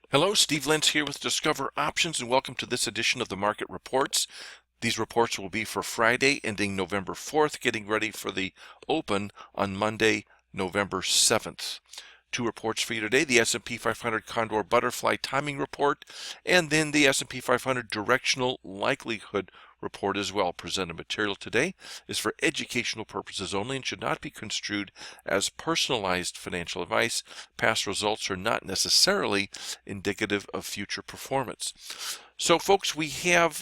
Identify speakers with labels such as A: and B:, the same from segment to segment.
A: Hello, Steve Lentz here with Discover Options, and welcome to this edition of the Market Reports. These reports will be for Friday, ending November 4th, getting ready for the open on Monday, November 7th. Two reports for you today, the S&P 500 Condor Butterfly Timing Report, and then the S&P 500 Directional Likelihood Report as well. Presented material today is for educational purposes only and should not be construed as personalized financial advice. Past results are not necessarily indicative of future performance. So folks, we have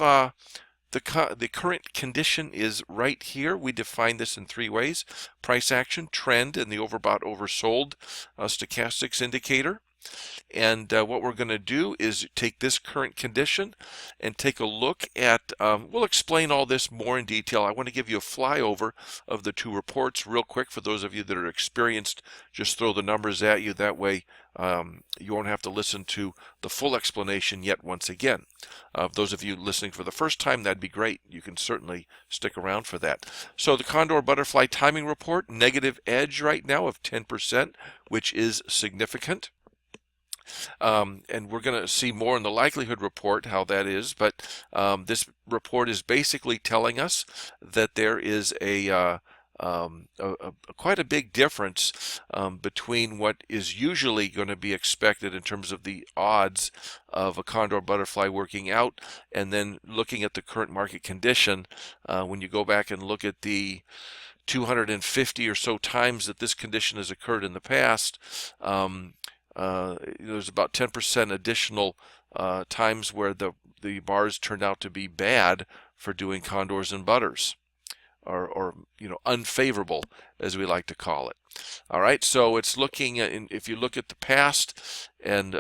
A: the current condition is right here. We define this in three ways: price action, trend, and the overbought oversold stochastics indicator. And what we're going to do is take this current condition and take a look at, we'll explain all this more in detail. I want to give you a flyover of the two reports real quick. For those of you that are experienced, just throw the numbers at you. That way you won't have to listen to the full explanation yet once again. Those of you listening for the first time, that'd be great. You can certainly stick around for that. So the Condor Butterfly Timing Report, negative edge right now of 10%, which is significant. And we're going to see more in the likelihood report how that is, but this report is basically telling us that there is quite a big difference between what is usually going to be expected in terms of the odds of a Condor butterfly working out, and then looking at the current market condition. When you go back and look at the 250 or so times that this condition has occurred in the past, there's about 10% additional times where the bars turned out to be bad for doing condors and butters, or unfavorable, as we like to call it. All right, so it's looking at, if you look at the past and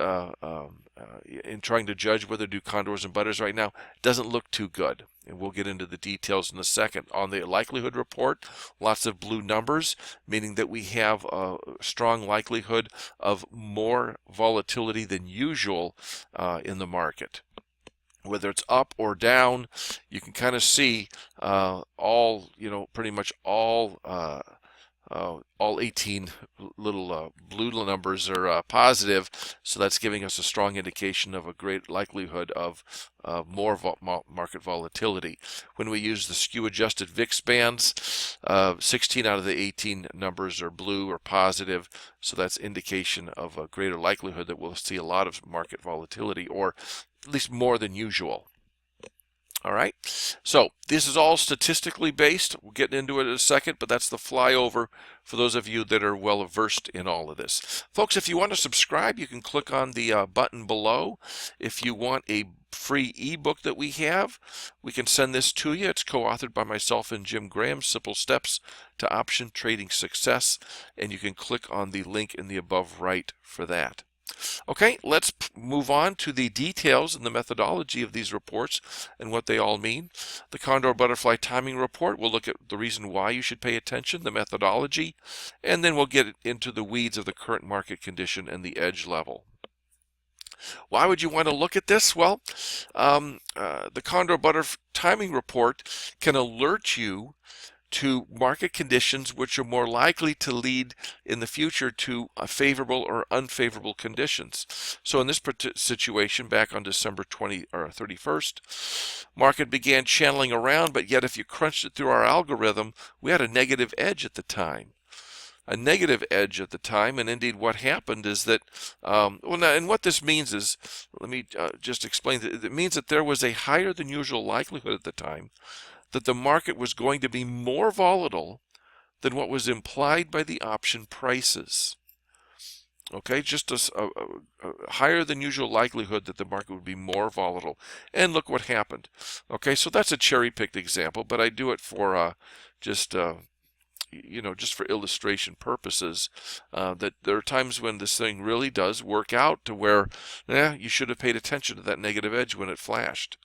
A: in trying to judge whether to do condors and butters right now, it doesn't look too good. And we'll get into the details in a second. On the likelihood report, lots of blue numbers, meaning that we have a strong likelihood of more volatility than usual in the market. Whether it's up or down, you can kind of see pretty much all 18 little blue numbers are positive, so that's giving us a strong indication of a great likelihood of more market volatility. When we use the SKEW adjusted VIX bands, 16 out of the 18 numbers are blue or positive, so that's indication of a greater likelihood that we'll see a lot of market volatility, or at least more than usual. All right, so this is all statistically based. We'll get into it in a second, but that's the flyover for those of you that are well versed in all of this. Folks, if you want to subscribe, you can click on the button below. If you want a free ebook that we have, we can send this to you. It's co-authored by myself and Jim Graham, Simple Steps to Option Trading Success, and you can click on the link in the above right for that. Okay, let's move on to the details and the methodology of these reports and what they all mean. The Condor Butterfly Timing Report, we'll look at the reason why you should pay attention, the methodology, and then we'll get into the weeds of the current market condition and the edge level. Why would you want to look at this? Well, the Condor Butterfly Timing Report can alert you to market conditions which are more likely to lead in the future to favorable or unfavorable conditions. So in this situation, back on December 31st, market began channeling around, but yet if you crunched it through our algorithm, we had a negative edge at the time. And indeed what happened is that, and what this means is, let me just explain that it means that there was a higher than usual likelihood at the time that the market was going to be more volatile than what was implied by the option prices. Okay, just a higher than usual likelihood that the market would be more volatile. And look what happened. Okay, so that's a cherry-picked example, but I do it for just for illustration purposes, that there are times when this thing really does work out to where you should have paid attention to that negative edge when it flashed.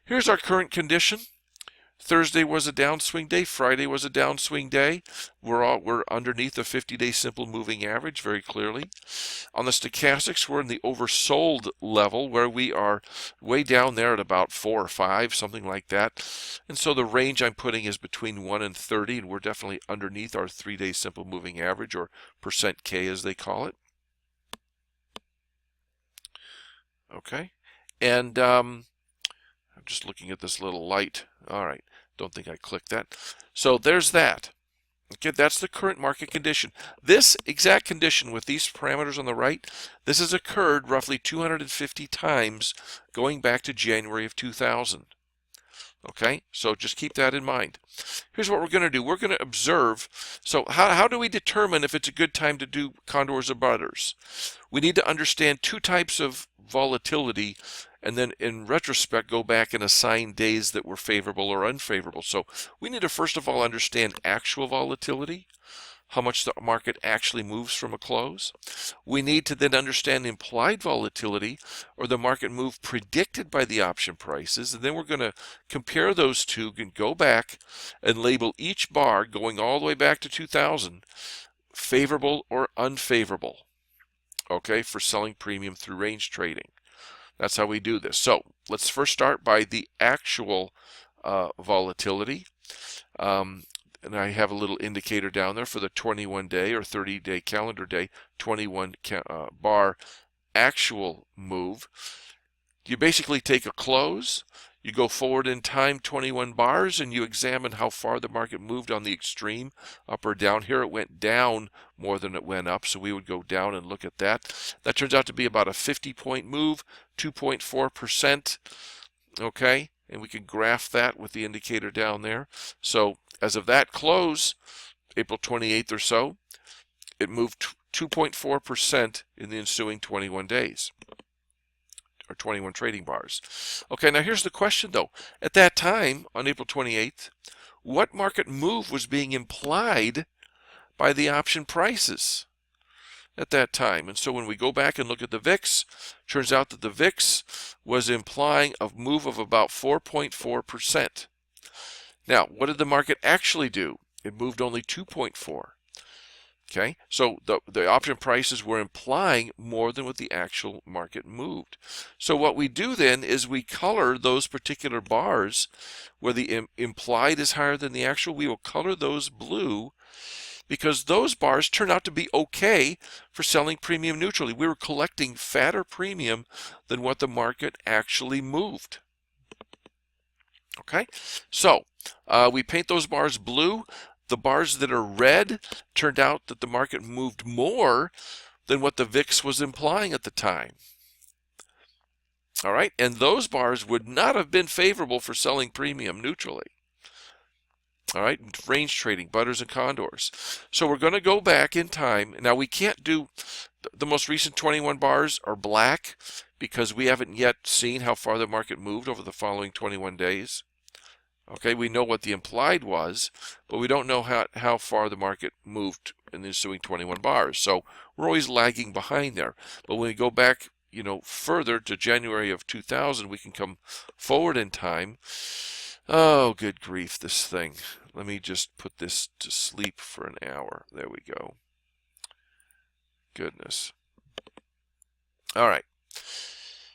A: Here's our current condition. Thursday was a downswing day. Friday was a downswing day. We're underneath the 50-day simple moving average very clearly. On the stochastics, we're in the oversold level where we are way down there at about 4 or 5, something like that. And so the range I'm putting is between 1 and 30, and we're definitely underneath our 3-day simple moving average, or %K as they call it. Okay, and I'm just looking at this little light. All right, don't think I clicked that. So there's that. Okay, that's the current market condition. This exact condition with these parameters on the right, this has occurred roughly 250 times going back to January of 2000. Okay, so just keep that in mind. Here's what we're going to do. We're going to observe. So how do we determine if it's a good time to do condors or butters? We need to understand two types of volatility, and then in retrospect go back and assign days that were favorable or unfavorable. So we need to first of all understand actual volatility, how much the market actually moves from a close. We need to then understand implied volatility, or the market move predicted by the option prices, and then we're going to compare those two and go back and label each bar going all the way back to 2000 favorable or unfavorable, okay, for selling premium through range trading. That's how we do this. So let's first start by the actual volatility. And I have a little indicator down there for the 21-day or 30-day calendar day, 21 bar actual move. You basically take a close, you go forward in time 21 bars, and you examine how far the market moved on the extreme, up or down. Here it went down more than it went up, so we would go down and look at that. That turns out to be about a 50-point move, 2.4%. Okay, and we can graph that with the indicator down there. So as of that close, April 28th or so, it moved 2.4% in the ensuing 21 days, or 21 trading bars. Okay, now here's the question though. At that time, on April 28th, what market move was being implied by the option prices at that time? And so when we go back and look at the VIX, turns out that the VIX was implying a move of about 4.4%. Now, what did the market actually do? It moved only 2.4. Okay, so the option prices were implying more than what the actual market moved. So what we do then is we color those particular bars where the implied is higher than the actual. We will color those blue because those bars turn out to be okay for selling premium neutrally. We were collecting fatter premium than what the market actually moved. Okay, so we paint those bars blue. The bars that are red turned out that the market moved more than what the VIX was implying at the time. All right, and those bars would not have been favorable for selling premium neutrally. All right, range trading, butters and condors. So we're going to go back in time. Now we can't do the most recent 21 bars are black because we haven't yet seen how far the market moved over the following 21 days. Okay, we know what the implied was, but we don't know how far the market moved in the ensuing 21 bars. So we're always lagging behind there. But when we go back, further to January of 2000, we can come forward in time. Oh, good grief, this thing. Let me just put this to sleep for an hour. There we go. Goodness. All right.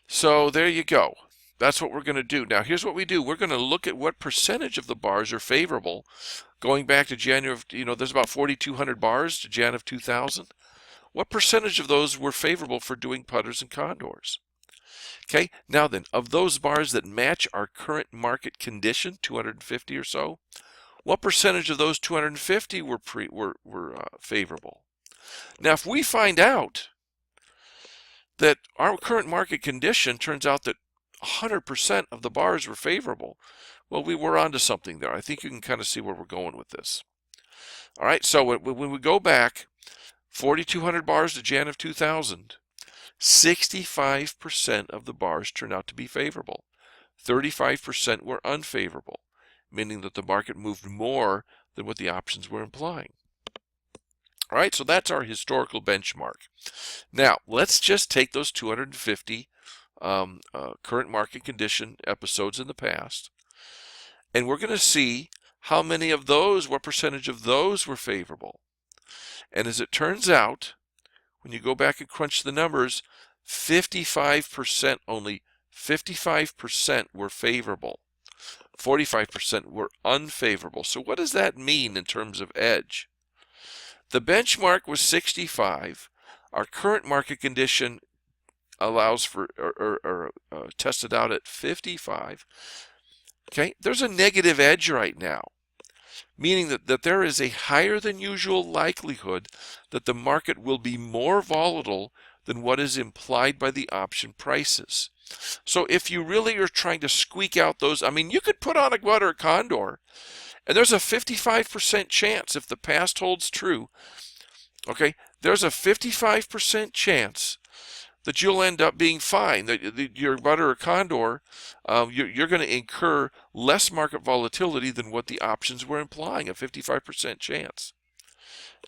A: So there you go. That's what we're going to do. Now, here's what we do. We're going to look at what percentage of the bars are favorable. Going back to January of, there's about 4,200 bars to Jan of 2000. What percentage of those were favorable for doing putters and condors? Okay, now then, of those bars that match our current market condition, 250 or so, what percentage of those 250 were favorable? Now, if we find out that our current market condition turns out that 100% of the bars were favorable, well, we were onto something there. I think you can kind of see where we're going with this. All right, so when we go back 4,200 bars to Jan of 2000, 65% of the bars turned out to be favorable. 35% were unfavorable, meaning that the market moved more than what the options were implying. All right, so that's our historical benchmark. Now, let's just take those 250 current market condition episodes in the past, and we're going to see how many of those, what percentage of those were favorable. And as it turns out, when you go back and crunch the numbers, 55%, only 55% were favorable. 45% were unfavorable. So what does that mean in terms of edge? The benchmark was 65. Our current market condition allows for tested out at 55. Okay, there's a negative edge right now, meaning that there is a higher than usual likelihood that the market will be more volatile than what is implied by the option prices. So if you really are trying to squeak out those, I mean, you could put on a butter or Condor, and there's a 55% chance, if the past holds true, okay, there's a 55% chance that you'll end up being fine, that your butter or Condor, you're going to incur less market volatility than what the options were implying, a 55% chance.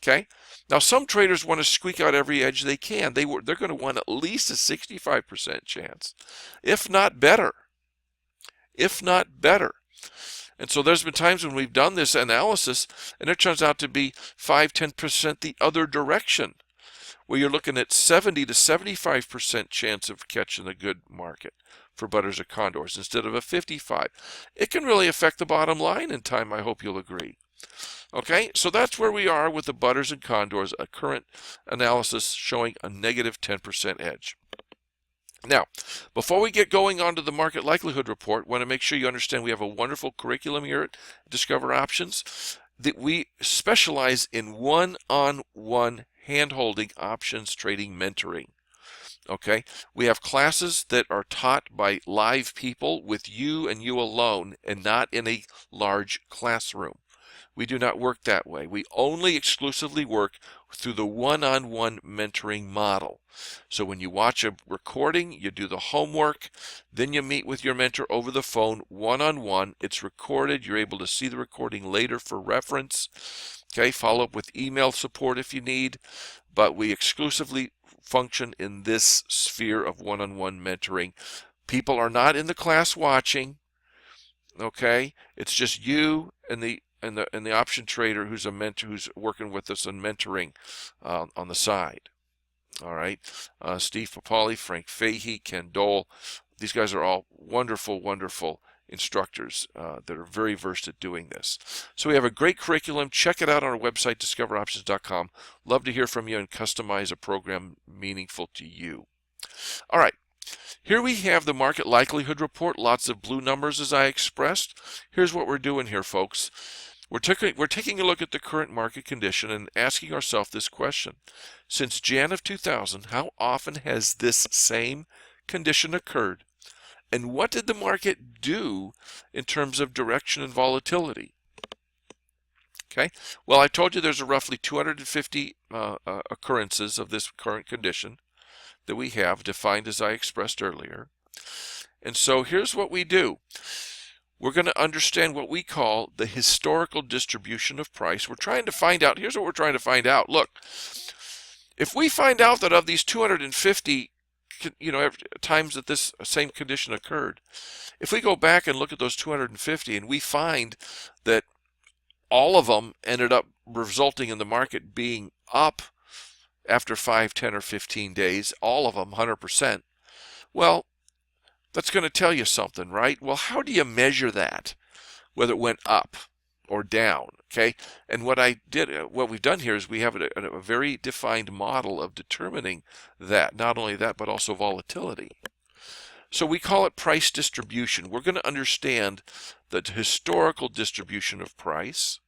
A: Okay, now some traders want to squeak out every edge they can. They're going to want at least a 65% chance, if not better. If not better. And so there's been times when we've done this analysis and it turns out to be 5-10% the other direction, where you're looking at 70 to 75% chance of catching a good market for butters or Condors instead of a 55. It can really affect the bottom line in time, I hope you'll agree. Okay, so that's where we are with the butters and Condors, a current analysis showing a negative 10% edge. Now, before we get going on to the market likelihood report, I want to make sure you understand we have a wonderful curriculum here at Discover Options, that we specialize in one-on-one hand-holding options trading mentoring. Okay, we have classes that are taught by live people with you and you alone, and not in a large classroom. We do not work that way. We only exclusively work through the one-on-one mentoring model. So when you watch a recording, you do the homework, then you meet with your mentor over the phone one-on-one. It's recorded. You're able to see the recording later for reference. Okay, follow up with email support if you need, but we exclusively function in this sphere of one-on-one mentoring. People are not in the class watching. Okay, it's just you and the option trader who's a mentor, who's working with us on mentoring on the side. All right, Steve Papali, Frank Fahey, Ken Dole, these guys are all wonderful, wonderful instructors that are very versed at doing this. So we have a great curriculum. Check it out on our website, DiscoverOptions.com. Love to hear from you and customize a program meaningful to you. All right. Here we have the market likelihood report, lots of blue numbers as I expressed. Here's what we're doing here, folks. We're taking a look at the current market condition and asking ourselves this question. Since Jan of 2000, how often has this same condition occurred? And what did the market do in terms of direction and volatility? Okay, well, I told you there's a roughly 250 occurrences of this current condition that we have defined as I expressed earlier. And so here's what we do. We're going to understand what we call the historical distribution of price. We're trying to find out, here's what we're trying to find out. Look, if we find out that of these 250 times that this same condition occurred, if we go back and look at those 250 and we find that all of them ended up resulting in the market being up after 5, 10, or 15 days, all of them 100%, well, that's going to tell you something, right? Well, how do you measure that, whether it went up or down? Okay, and what we've done here is we have a very defined model of determining that, not only that, but also volatility. So we call it price distribution. We're going to understand the historical distribution of price.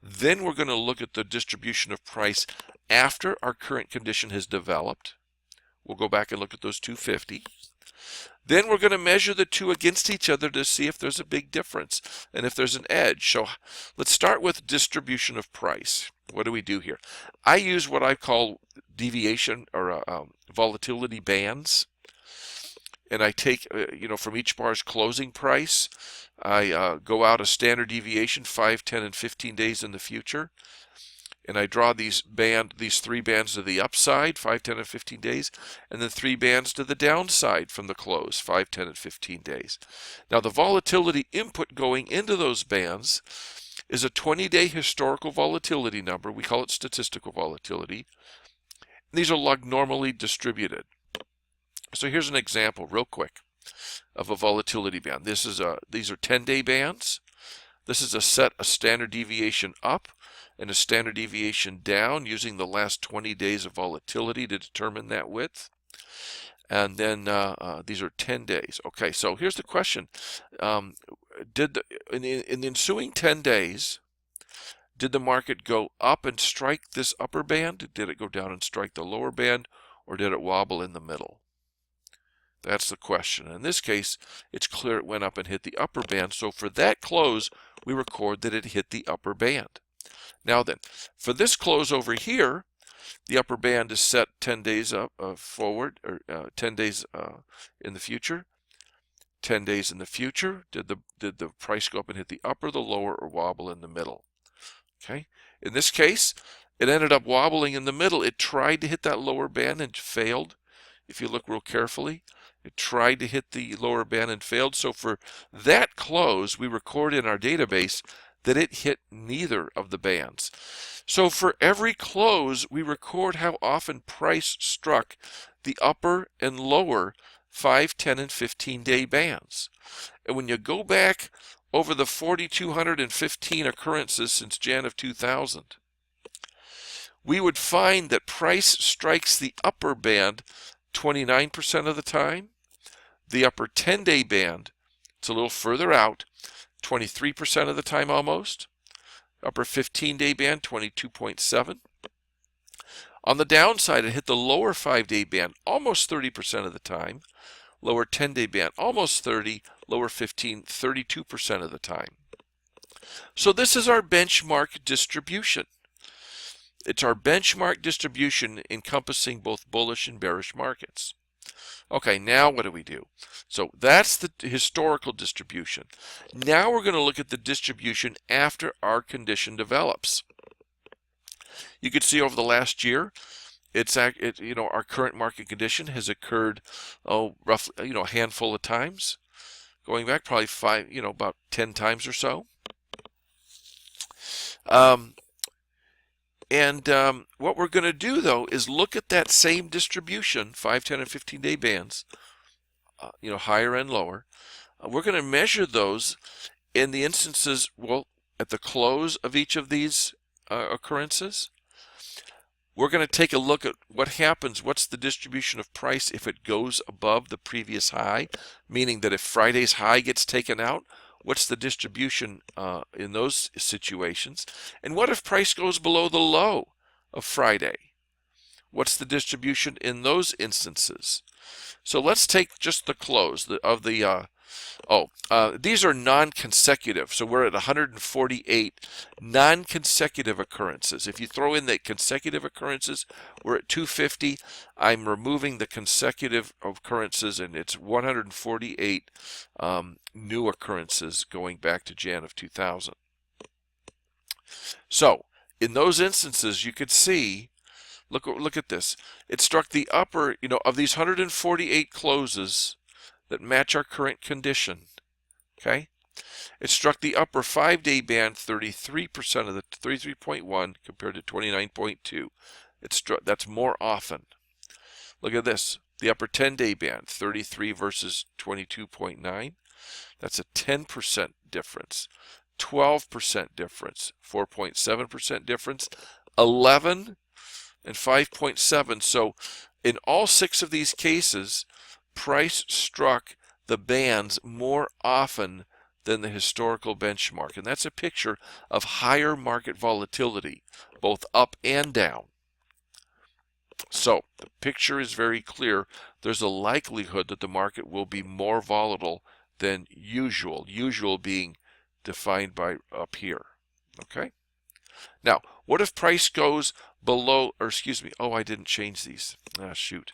A: Then we're going to look at the distribution of price after our current condition has developed. We'll go back and look at those 250. Then we're going to measure the two against each other to see if there's a big difference and if there's an edge. So let's start with distribution of price. What do we do here? I use what I call deviation or volatility bands. And I take, from each bar's closing price, I go out a standard deviation 5, 10, and 15 days in the future. And I draw these 3 bands to the upside, 5, 10, and 15 days, and then 3 bands to the downside from the close, 5, 10, and 15 days. Now the volatility input going into those bands is a 20-day historical volatility number. We call it statistical volatility. These are log normally distributed. So here's an example real quick of a volatility band. These are 10-day bands. This is a standard deviation up and a standard deviation down using the last 20 days of volatility to determine that width. And then these are 10 days. Okay, so here's the question. In the ensuing 10 days, did the market go up and strike this upper band? Did it go down and strike the lower band? Or did it wobble in the middle? That's the question. In this case, it's clear it went up and hit the upper band. So for that close, we record that it hit the upper band. Now then, for this close over here, the upper band is set 10 days up forward, or 10 days in the future. 10 days in the future, did the price go up and hit the upper, the lower, or wobble in the middle? Okay. In this case, it ended up wobbling in the middle. It tried to hit that lower band and failed. If you look real carefully, it tried to hit the lower band and failed. So for that close, we record in our database that it hit neither of the bands. So for every close, we record how often price struck the upper and lower 5, 10, and 15-day bands. And when you go back over the 4,215 occurrences since Jan of 2000, we would find that price strikes the upper band 29% of the time. The upper 10-day band, it's a little further out, 23% of the time almost. Upper 15-day band, 22.7. On the downside, it hit the lower 5-day band almost 30% of the time. Lower 10-day band, almost 30. Lower 15, 32% of the time. So this is our benchmark distribution. It's our benchmark distribution encompassing both bullish and bearish markets. Okay, now what do we do? So that's the historical distribution. Now we're going to look at the distribution after our condition develops. You can see over the last year, our current market condition has occurred, roughly, a handful of times, going back probably about 10 times or so. What we're going to do, though, is look at that same distribution, 5, 10, and 15-day bands, higher and lower. We're going to measure those in the instances, at the close of each of these occurrences. We're going to take a look at what happens, what's the distribution of price if it goes above the previous high, meaning that if Friday's high gets taken out, what's the distribution in those situations? And what if price goes below the low of Friday? What's the distribution in those instances? So let's take just the close of the, these are non-consecutive. So we're at 148 non-consecutive occurrences. If you throw in the consecutive occurrences, we're at 250. I'm removing the consecutive occurrences, and it's 148 new occurrences going back to Jan of 2000. So in those instances, you could see, look at this. It struck the upper, of these 148 closes that match our current condition. Okay, it struck the upper 5-day band 33% of the 33.1 compared to 29.2. That's more often. Look at this. The upper 10-day band 33 versus 22.9. That's a 10% difference. 12% difference. 4.7% difference. 11 and 5.7. So in all 6 of these cases, price struck the bands more often than the historical benchmark. And that's a picture of higher market volatility, both up and down. So the picture is very clear. There's a likelihood that the market will be more volatile than usual. Usual being defined by up here. Okay? Now, what if price goes below, or excuse me, I didn't change these. Shoot.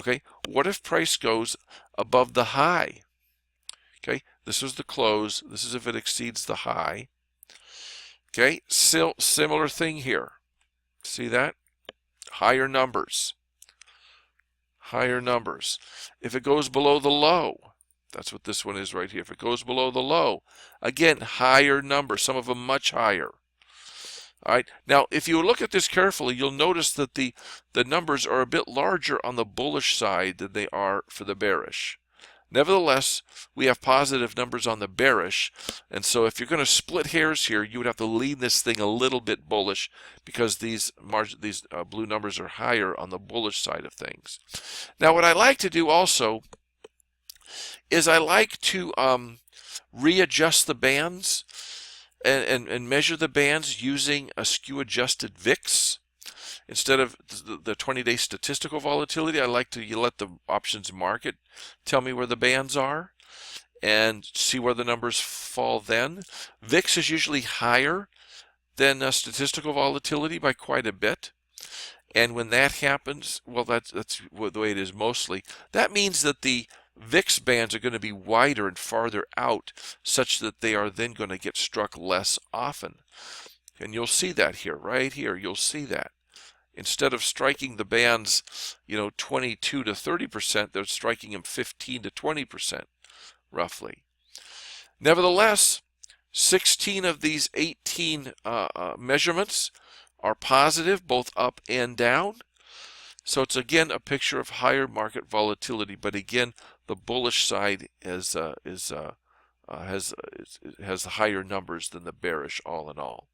A: Okay, what if price goes above the high? Okay, this is the close. This is if it exceeds the high. Okay, still similar thing here. See that? Higher numbers. Higher numbers. If it goes below the low, that's what this one is right here. If it goes below the low, again, higher numbers, some of them much higher. All right. Now, if you look at this carefully, you'll notice that the numbers are a bit larger on the bullish side than they are for the bearish. Nevertheless, we have positive numbers on the bearish, and so if you're going to split hairs here, you would have to lean this thing a little bit bullish because these blue numbers are higher on the bullish side of things. Now, what I like to do also is I like to readjust the bands and measure the bands using a skew adjusted VIX. Instead of the 20-day statistical volatility, I like to let the options market tell me where the bands are and see where the numbers fall then. VIX is usually higher than statistical volatility by quite a bit. And when that happens, well, that's the way it is mostly. That means that the VIX bands are going to be wider and farther out, such that they are then going to get struck less often. And you'll see that here, right here, you'll see that. Instead of striking the bands, 22 to 30%, they're striking them 15 to 20%, roughly. Nevertheless, 16 of these 18 measurements are positive, both up and down. So it's again a picture of higher market volatility, but again, the bullish side has higher numbers than the bearish, all in all.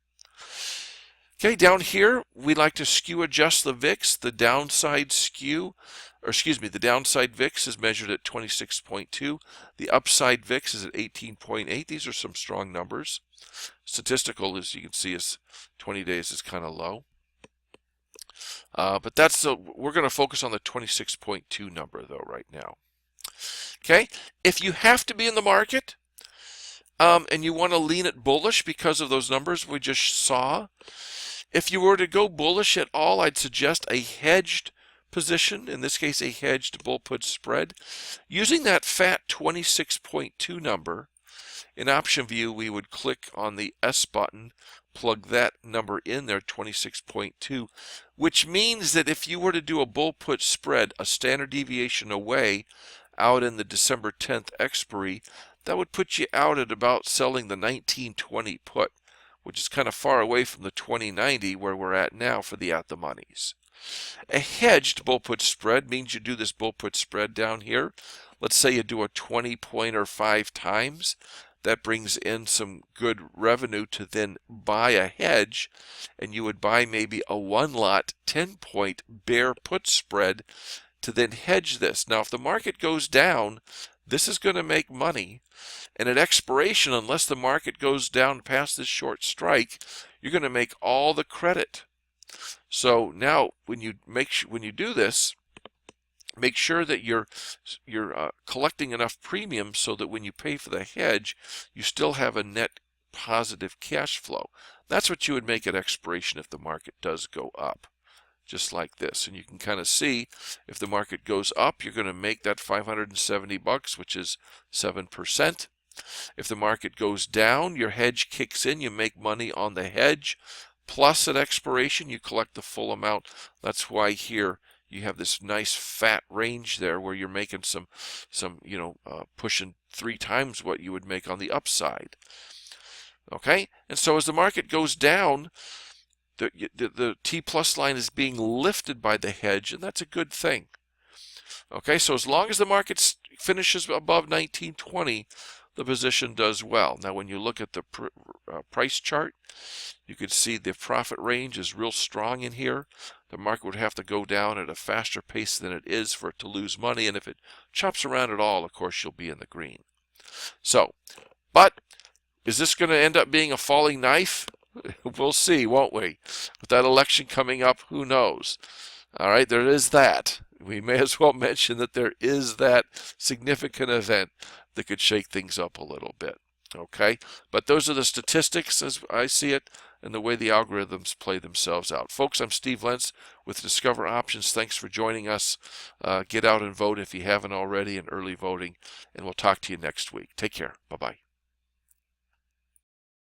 A: Okay, down here, we like to skew adjust the VIX. The downside the downside VIX is measured at 26.2. The upside VIX is at 18.8. These are some strong numbers. Statistical, as you can see, is 20 days is kind of low. But we're going to focus on the 26.2 number, though, right now. Okay, if you have to be in the market, and you want to lean it bullish because of those numbers we just saw, if you were to go bullish at all, I'd suggest a hedged position, in this case a hedged bull-put spread. Using that fat 26.2 number, in option view we would click on the S button, plug that number in there, 26.2, which means that if you were to do a bull-put spread, a standard deviation away, out in the December 10th expiry, that would put you out at about selling the 1920 put, which is kind of far away from the 2090 where we're at now for the at-the-moneys. A hedged bull-put spread means you do this bull-put spread down here. Let's say you do a 20-pointer 5 times. That brings in some good revenue to then buy a hedge, and you would buy maybe a 1-lot 10-point bear put spread to then hedge this. Now, if the market goes down, this is going to make money. And at expiration, unless the market goes down past this short strike, you're going to make all the credit. So now, when you do this, make sure that you're collecting enough premium so that when you pay for the hedge, you still have a net positive cash flow. That's what you would make at expiration if the market does go up, just like this. And you can kind of see if the market goes up, you're going to make that $570, which is 7%. If the market goes down, your hedge kicks in, you make money on the hedge, plus at expiration you collect the full amount. That's why here you have this nice fat range there where you're making some pushing 3 times what you would make on the upside. Okay, and so as the market goes down, the T plus line is being lifted by the hedge, and that's a good thing. Okay, so as long as the market finishes above 1920, the position does well. Now, when you look at the price chart, you can see the profit range is real strong in here. The market would have to go down at a faster pace than it is for it to lose money, and if it chops around at all, of course, you'll be in the green. So, but is this going to end up being a falling knife? We'll see, won't we? With that election coming up, who knows? All right, there is that. We may as well mention that there is that significant event that could shake things up a little bit. Okay, but those are the statistics as I see it and the way the algorithms play themselves out. Folks, I'm Steve Lentz with Discover Options. Thanks for joining us. Get out and vote if you haven't already in early voting, and we'll talk to you next week. Take care. Bye-bye.